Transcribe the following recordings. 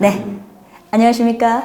네, 안녕하십니까.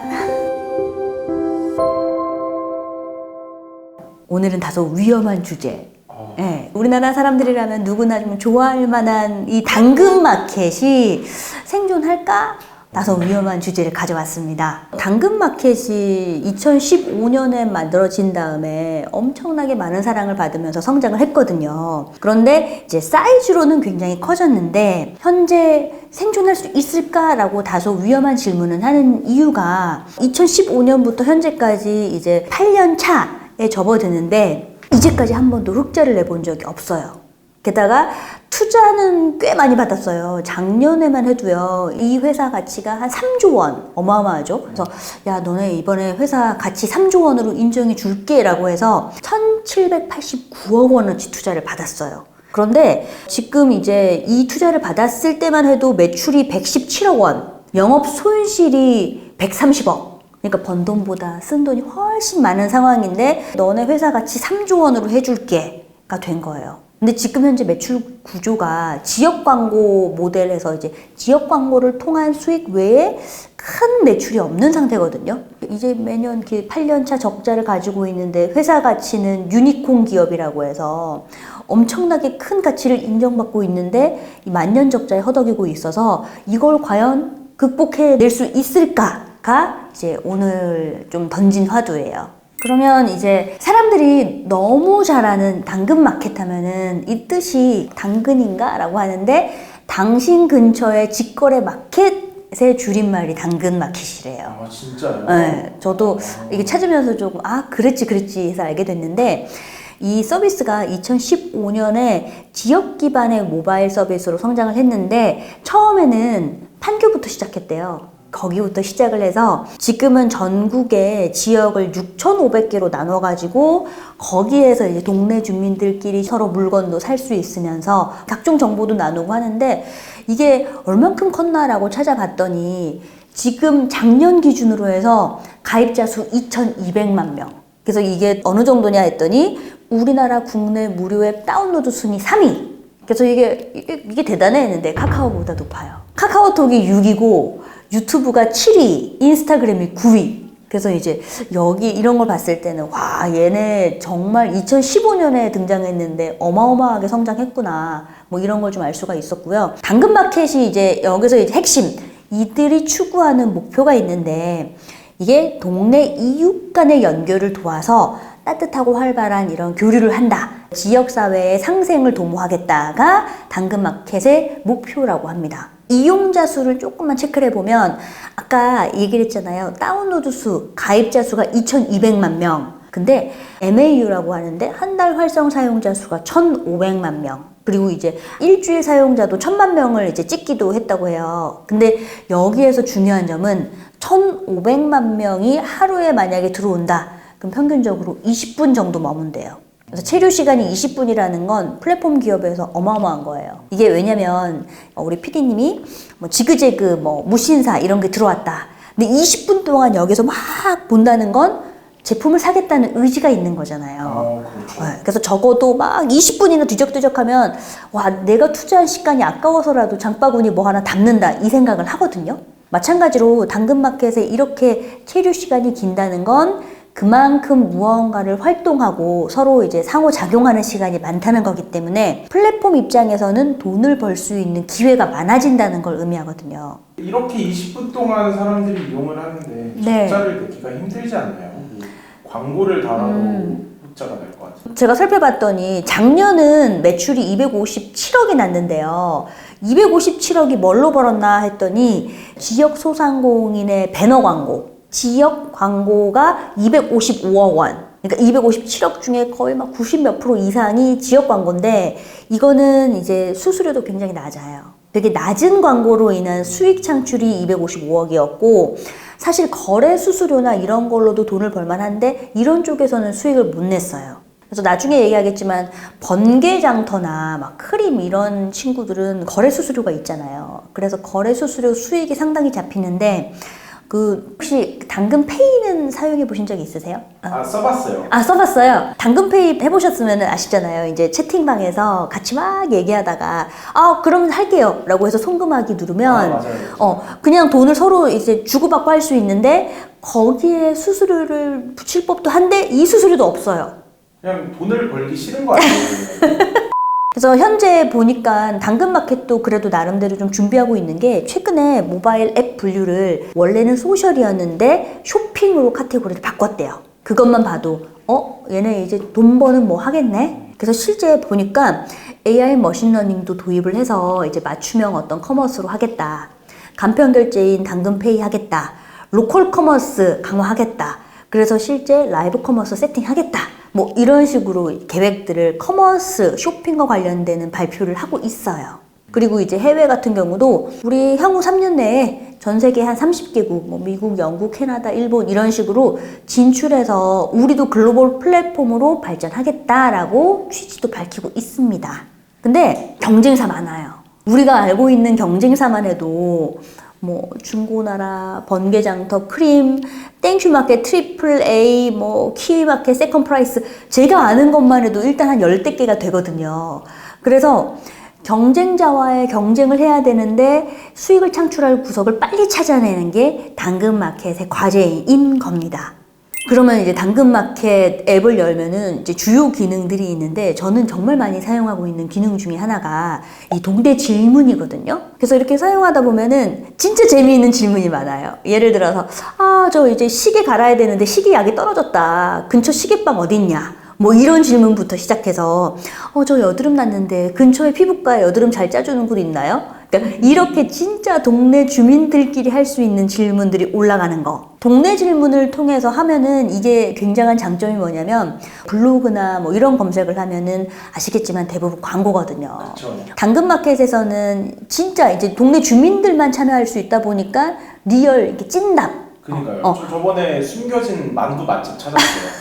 오늘은 다소 위험한 주제. 네, 우리나라 사람들이라면 누구나 좀 좋아할 만한 이 당근마켓이 생존할까? 다소 위험한 주제를 가져왔습니다. 당근마켓이 2015년에 만들어진 다음에 엄청나게 많은 사랑을 받으면서 성장을 했거든요. 그런데 이제 사이즈로는 굉장히 커졌는데 현재 생존할 수 있을까라고 다소 위험한 질문을 하는 이유가 2015년부터 현재까지 이제 8년 차에 접어드는데 이제까지 한 번도 흑자를 내본 적이 없어요. 게다가 투자는 꽤 많이 받았어요. 작년에만 해도요, 이 회사 가치가 한 3조 원. 어마어마하죠? 그래서, 야, 너네 이번에 회사 가치 3조 원으로 인정해 줄게 라고 해서 1,789억 원어치 투자를 받았어요. 그런데 지금 이제 이 투자를 받았을 때만 해도 매출이 117억 원, 영업 손실이 130억. 그러니까 번 돈보다 쓴 돈이 훨씬 많은 상황인데 너네 회사 가치 3조 원으로 해줄게가 된 거예요. 근데 지금 현재 매출 구조가 지역 광고 모델에서 이제 지역 광고를 통한 수익 외에 큰 매출이 없는 상태거든요. 이제 매년 8년차 적자를 가지고 있는데 회사 가치는 유니콘 기업이라고 해서 엄청나게 큰 가치를 인정받고 있는데 이 만년 적자에 허덕이고 있어서 이걸 과연 극복해낼 수 있을까가 이제 오늘 좀 던진 화두예요. 그러면 이제 사람들이 너무 잘 아는 당근마켓 하면은 이 뜻이 당근인가? 라고 하는데 당신 근처의 직거래 마켓의 줄임말이 당근마켓이래요. 아, 진짜요? 네, 저도 이게 찾으면서 조금 그랬지 해서 알게 됐는데 이 서비스가 2015년에 지역 기반의 모바일 서비스로 성장을 했는데 처음에는 판교부터 시작했대요. 거기부터 시작을 해서 지금은 전국의 지역을 6,500개로 나눠가지고 거기에서 이제 동네 주민들끼리 서로 물건도 살 수 있으면서 각종 정보도 나누고 하는데 이게 얼만큼 컸나라고 찾아봤더니 지금 작년 기준으로 해서 가입자 수 2,200만 명. 그래서 이게 어느 정도냐 했더니 우리나라 국내 무료 앱 다운로드 순위 3위. 그래서 이게 대단해 했는데 카카오보다 높아요. 카카오톡이 6위고 유튜브가 7위, 인스타그램이 9위. 그래서 이제 여기 이런 걸 봤을 때는 와, 얘네 정말 2015년에 등장했는데 어마어마하게 성장했구나. 뭐 이런 걸 좀 알 수가 있었고요. 당근마켓이 이제 여기서 이제 핵심, 이들이 추구하는 목표가 있는데 이게 동네 이웃 간의 연결을 도와서 따뜻하고 활발한 이런 교류를 한다. 지역사회의 상생을 도모하겠다가 당근마켓의 목표라고 합니다. 이용자 수를 조금만 체크를 해보면 아까 얘기를 했잖아요. 다운로드 수, 가입자 수가 2,200만 명. 근데 MAU라고 하는데 한 달 활성 사용자 수가 1,500만 명. 그리고 이제 일주일 사용자도 1,000만 명을 이제 찍기도 했다고 해요. 근데 여기에서 중요한 점은 1,500만 명이 하루에 만약에 들어온다. 그럼 평균적으로 20분 정도 머문대요. 그래서 체류 시간이 20분이라는 건 플랫폼 기업에서 어마어마한 거예요. 이게 왜냐면 우리 PD님이 뭐 지그재그 뭐 무신사 이런 게 들어왔다. 근데 20분 동안 여기서 막 본다는 건 제품을 사겠다는 의지가 있는 거잖아요. 그렇죠. 네, 그래서 적어도 막 20분이나 뒤적뒤적하면 와, 내가 투자한 시간이 아까워서라도 장바구니 뭐 하나 담는다 이 생각을 하거든요. 마찬가지로 당근마켓에 이렇게 체류 시간이 긴다는 건 그만큼 무언가를 활동하고 서로 이제 상호작용하는 시간이 많다는 거기 때문에 플랫폼 입장에서는 돈을 벌 수 있는 기회가 많아진다는 걸 의미하거든요. 이렇게 20분 동안 사람들이 이용을 하는데 네. 적자를 내기가 힘들지 않나요? 광고를 달아도 흑자가 날 것 같아요. 제가 살펴봤더니 작년은 매출이 257억이 났는데요. 257억이 뭘로 벌었나 했더니 지역 소상공인의 배너 광고, 지역 광고가 255억 원. 그러니까 257억 중에 거의 막 90몇 프로 이상이 지역 광고인데 이거는 이제 수수료도 굉장히 낮아요. 되게 낮은 광고로 인한 수익 창출이 255억이었고 사실 거래 수수료나 이런 걸로도 돈을 벌만한데 이런 쪽에서는 수익을 못 냈어요. 그래서 나중에 얘기하겠지만 번개장터나 막 크림 이런 친구들은 거래 수수료가 있잖아요. 그래서 거래 수수료 수익이 상당히 잡히는데 혹시 당근페이는 사용해 보신 적 있으세요? 써봤어요. 써봤어요. 당근페이 해보셨으면 아시잖아요. 이제 채팅방에서 같이 막 얘기하다가, 그러면 할게요. 라고 해서 송금하기 누르면, 맞아요. 그냥 돈을 서로 이제 주고받고 할 수 있는데, 거기에 수수료를 붙일 법도 한데, 이 수수료도 없어요. 그냥 돈을 벌기 싫은 거 아니에요? 그래서 현재 보니까 당근마켓도 그래도 나름대로 좀 준비하고 있는 게 최근에 모바일 앱 분류를 원래는 소셜이었는데 쇼핑으로 카테고리를 바꿨대요. 그것만 봐도 얘네 이제 돈 버는 뭐 하겠네? 그래서 실제 보니까 AI 머신러닝도 도입을 해서 이제 맞춤형 어떤 커머스로 하겠다. 간편 결제인 당근페이 하겠다. 로컬 커머스 강화하겠다. 그래서 실제 라이브 커머스 세팅하겠다. 뭐 이런 식으로 계획들을 커머스, 쇼핑과 관련되는 발표를 하고 있어요. 그리고 이제 해외 같은 경우도 우리 향후 3년 내에 전 세계 한 30개국, 뭐 미국, 영국, 캐나다, 일본 이런 식으로 진출해서 우리도 글로벌 플랫폼으로 발전하겠다라고 취지도 밝히고 있습니다. 근데 경쟁사 많아요. 우리가 알고 있는 경쟁사만 해도 뭐 중고나라, 번개장터, 크림, 땡큐마켓, 트리플 A, 뭐 키위마켓, 세컨프라이스 제가 아는 것만 해도 일단 한 10대 개가 되거든요. 그래서 경쟁자와의 경쟁을 해야 되는데 수익을 창출할 구석을 빨리 찾아내는 게 당근마켓의 과제인 겁니다. 그러면 이제 당근마켓 앱을 열면은 이제 주요 기능들이 있는데 저는 정말 많이 사용하고 있는 기능 중에 하나가 이 동대 질문이거든요. 그래서 이렇게 사용하다 보면은 진짜 재미있는 질문이 많아요. 예를 들어서 저 이제 시계 갈아야 되는데 시계약이 떨어졌다. 근처 시계방 어딨냐? 뭐 이런 질문부터 시작해서 저 여드름 났는데 근처에 피부과에 여드름 잘 짜주는 곳 있나요? 그러니까 이렇게 진짜 동네 주민들끼리 할 수 있는 질문들이 올라가는 거. 동네 질문을 통해서 하면은 이게 굉장한 장점이 뭐냐면 블로그나 뭐 이런 검색을 하면은 아시겠지만 대부분 광고거든요. 그렇죠. 당근마켓에서는 진짜 이제 동네 주민들만 참여할 수 있다 보니까 리얼 이렇게 찐답. 그러니까요. 저 저번에 숨겨진 만두 맛집 찾았어요.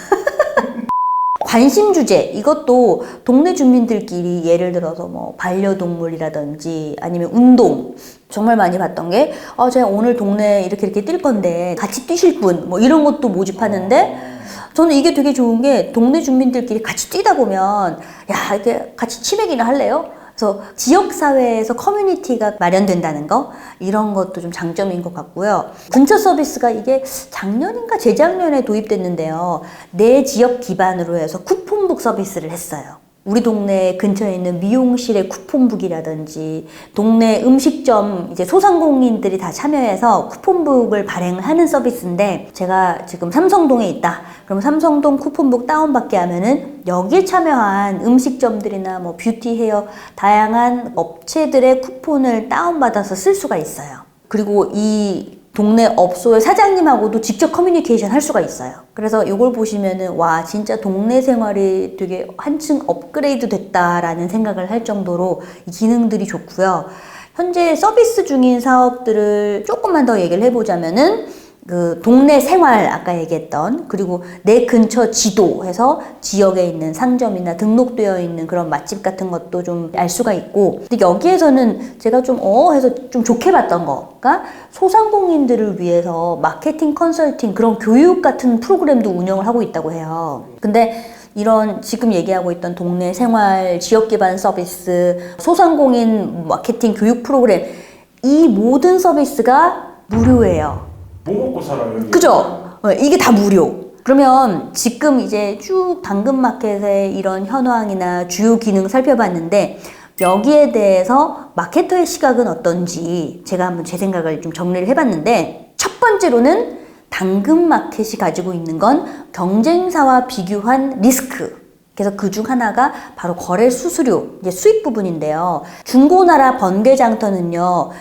관심 주제 이것도 동네 주민들끼리 예를 들어서 뭐 반려동물이라든지 아니면 운동 정말 많이 봤던 게 제가 오늘 동네 이렇게 뛸 건데 같이 뛰실 분 뭐 이런 것도 모집하는데 저는 이게 되게 좋은 게 동네 주민들끼리 같이 뛰다 보면 야 이렇게 같이 치맥이나 할래요? 그래서 지역사회에서 커뮤니티가 마련된다는 거 이런 것도 좀 장점인 것 같고요. 근처 서비스가 이게 작년인가 재작년에 도입됐는데요. 내 지역 기반으로 해서 쿠폰북 서비스를 했어요. 우리 동네 근처에 있는 미용실의 쿠폰북이라든지 동네 음식점 이제 소상공인들이 다 참여해서 쿠폰북을 발행을 하는 서비스인데 제가 지금 삼성동에 있다. 그럼 삼성동 쿠폰북 다운받게 하면은 여기에 참여한 음식점들이나 뭐 뷰티 헤어 다양한 업체들의 쿠폰을 다운받아서 쓸 수가 있어요. 그리고 이 동네 업소의 사장님하고도 직접 커뮤니케이션 할 수가 있어요. 그래서 이걸 보시면은 와 진짜 동네 생활이 되게 한층 업그레이드 됐다라는 생각을 할 정도로 이 기능들이 좋고요. 현재 서비스 중인 사업들을 조금만 더 얘기를 해보자면은 그 동네 생활 아까 얘기했던 그리고 내 근처 지도 해서 지역에 있는 상점이나 등록되어 있는 그런 맛집 같은 것도 좀 알 수가 있고 근데 여기에서는 제가 좀 해서 좀 좋게 봤던 거가 소상공인들을 위해서 마케팅 컨설팅 그런 교육 같은 프로그램도 운영을 하고 있다고 해요. 근데 이런 지금 얘기하고 있던 동네 생활, 지역 기반 서비스, 소상공인 마케팅 교육 프로그램 이 모든 서비스가 무료예요. 뭐 먹고 살아요? 여기? 그죠? 이게 다 무료. 그러면 지금 이제 쭉 당근마켓의 이런 현황이나 주요 기능 살펴봤는데 여기에 대해서 마케터의 시각은 어떤지 제가 한번 제 생각을 좀 정리를 해봤는데 첫 번째로는 당근마켓이 가지고 있는 건 경쟁사와 비교한 리스크. 그래서 그 중 하나가 바로 거래 수수료, 이제 수익 부분인데요. 중고나라 번개장터는요,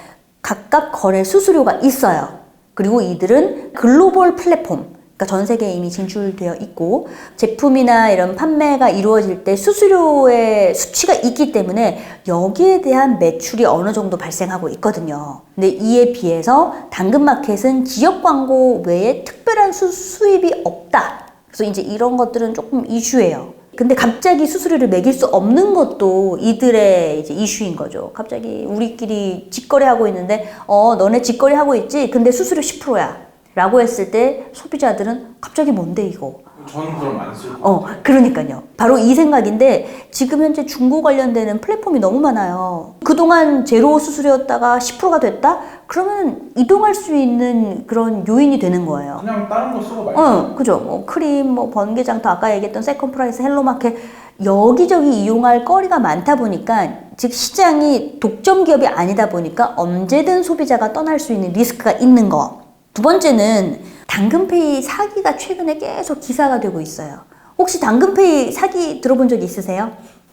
각각 거래 수수료가 있어요. 그리고 이들은 글로벌 플랫폼, 그러니까 전 세계에 이미 진출되어 있고 제품이나 이런 판매가 이루어질 때 수수료의 수치가 있기 때문에 여기에 대한 매출이 어느 정도 발생하고 있거든요. 근데 이에 비해서 당근마켓은 지역 광고 외에 특별한 수입이 없다. 그래서 이제 이런 것들은 조금 이슈예요. 근데 갑자기 수수료를 매길 수 없는 것도 이들의 이제 이슈인 거죠. 갑자기 우리끼리 직거래하고 있는데, 너네 직거래하고 있지? 근데 수수료 10%야. 라고 했을 때 소비자들은 갑자기 뭔데 이거? 저는 그럼 안 쓸 거예요. 그러니까요. 바로 이 생각인데 지금 현재 중고 관련되는 플랫폼이 너무 많아요. 그동안 제로 수수료였다가 10%가 됐다? 그러면 이동할 수 있는 그런 요인이 되는 거예요. 그냥 다른 거 쓰고 말고. 그죠. 뭐 크림, 뭐 번개장터, 아까 얘기했던 세컨프라이스, 헬로마켓 여기저기 이용할 거리가 많다 보니까 즉 시장이 독점 기업이 아니다 보니까 언제든 소비자가 떠날 수 있는 리스크가 있는 거. 두 번째는 당근페이 사기가 최근에 계속 기사가 되고 있어요. 혹시 당근페이 사기 들어본 적 있으세요?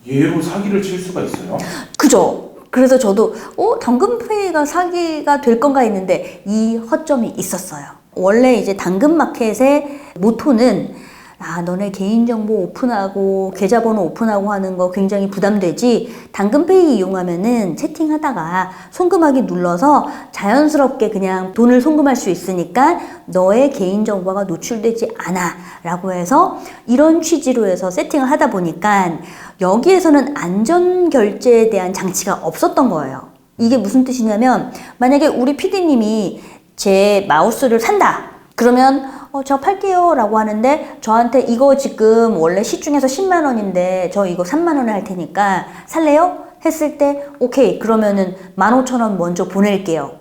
얘로 사기를 칠 수가 있어요? 그죠. 그래서 저도 당근페이가 사기가 될 건가 했는데 이 허점이 있었어요. 원래 이제 당근마켓의 모토는 너네 개인정보 오픈하고 계좌번호 오픈하고 하는 거 굉장히 부담되지, 당근페이 이용하면은 채팅하다가 송금하기 눌러서 자연스럽게 그냥 돈을 송금할 수 있으니까 너의 개인정보가 노출되지 않아 라고 해서 이런 취지로 해서 세팅을 하다 보니까 여기에서는 안전결제에 대한 장치가 없었던 거예요. 이게 무슨 뜻이냐면 만약에 우리 PD님이 제 마우스를 산다 그러면 저 팔게요 라고 하는데 저한테 이거 지금 원래 시중에서 10만 원인데 저 이거 3만 원에 할 테니까 살래요? 했을 때 오케이 그러면은 15,000원 먼저 보낼게요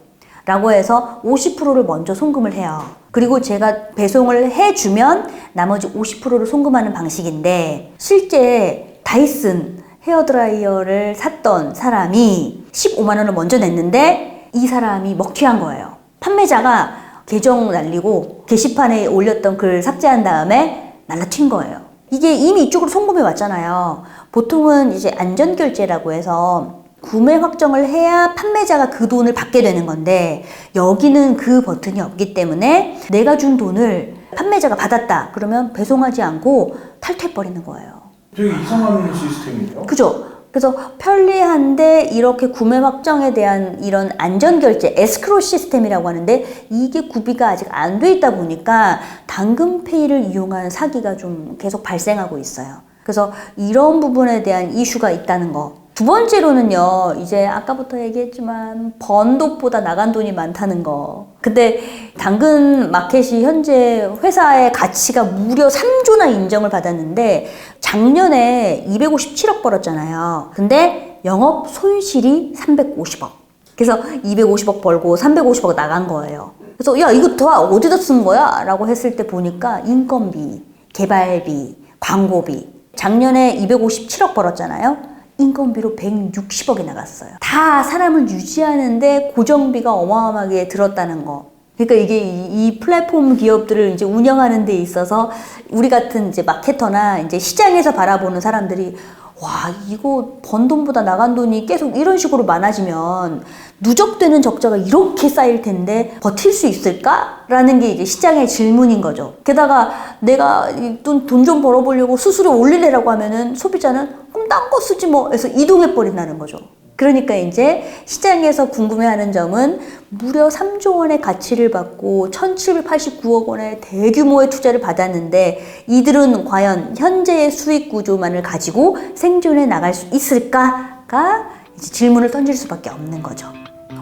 라고 해서 50%를 먼저 송금을 해요. 그리고 제가 배송을 해주면 나머지 50%를 송금하는 방식인데 실제 다이슨 헤어드라이어를 샀던 사람이 15만 원을 먼저 냈는데 이 사람이 먹튀한 거예요. 판매자가 계정 날리고 게시판에 올렸던 글 삭제한 다음에 날라튄 거예요. 이게 이미 이쪽으로 송금해 왔잖아요. 보통은 이제 안전결제라고 해서 구매 확정을 해야 판매자가 그 돈을 받게 되는 건데 여기는 그 버튼이 없기 때문에 내가 준 돈을 판매자가 받았다 그러면 배송하지 않고 탈퇴해버리는 거예요. 되게 이상한 시스템이에요. 그죠? 그래서 편리한데 이렇게 구매 확정에 대한 이런 안전결제, 에스크로 시스템이라고 하는데 이게 구비가 아직 안 돼 있다 보니까 당근페이를 이용한 사기가 좀 계속 발생하고 있어요. 그래서 이런 부분에 대한 이슈가 있다는 거. 두 번째로는요, 이제 아까부터 얘기했지만 번 돈보다 나간 돈이 많다는 거. 근데 당근 마켓이 현재 회사의 가치가 무려 3조나 인정을 받았는데 작년에 257억 벌었잖아요. 근데 영업 손실이 350억. 그래서 250억 벌고 350억 나간 거예요. 그래서 야 이거 다 어디다 쓴 거야? 라고 했을 때 보니까 인건비, 개발비, 광고비. 작년에 257억 벌었잖아요. 인건비로 160억이 나갔어요. 다 사람을 유지하는데 고정비가 어마어마하게 들었다는 거. 그러니까 이게 이 플랫폼 기업들을 이제 운영하는 데 있어서 우리 같은 이제 마케터나 이제 시장에서 바라보는 사람들이 와, 이거 번 돈보다 나간 돈이 계속 이런 식으로 많아지면 누적되는 적자가 이렇게 쌓일 텐데 버틸 수 있을까? 라는 게 이제 시장의 질문인 거죠. 게다가 내가 돈 좀 벌어보려고 수수료 올리려고 하면은 소비자는 그럼 딴 거 쓰지 뭐 해서 이동해버린다는 거죠. 그러니까 이제 시장에서 궁금해하는 점은 무려 3조 원의 가치를 받고 1,789억 원의 대규모의 투자를 받았는데 이들은 과연 현재의 수익 구조만을 가지고 생존해 나갈 수 있을까가 이제 질문을 던질 수밖에 없는 거죠.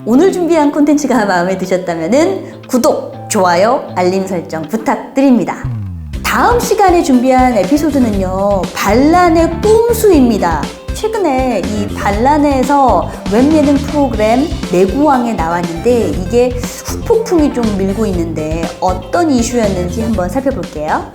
오늘 준비한 콘텐츠가 마음에 드셨다면 구독, 좋아요, 알림 설정 부탁드립니다. 다음 시간에 준비한 에피소드는요, 반란의 꼼수입니다. 최근에 이 반란에서 웹예능 프로그램 내구왕에 나왔는데 이게 후폭풍이 좀 밀고 있는데 어떤 이슈였는지 한번 살펴볼게요.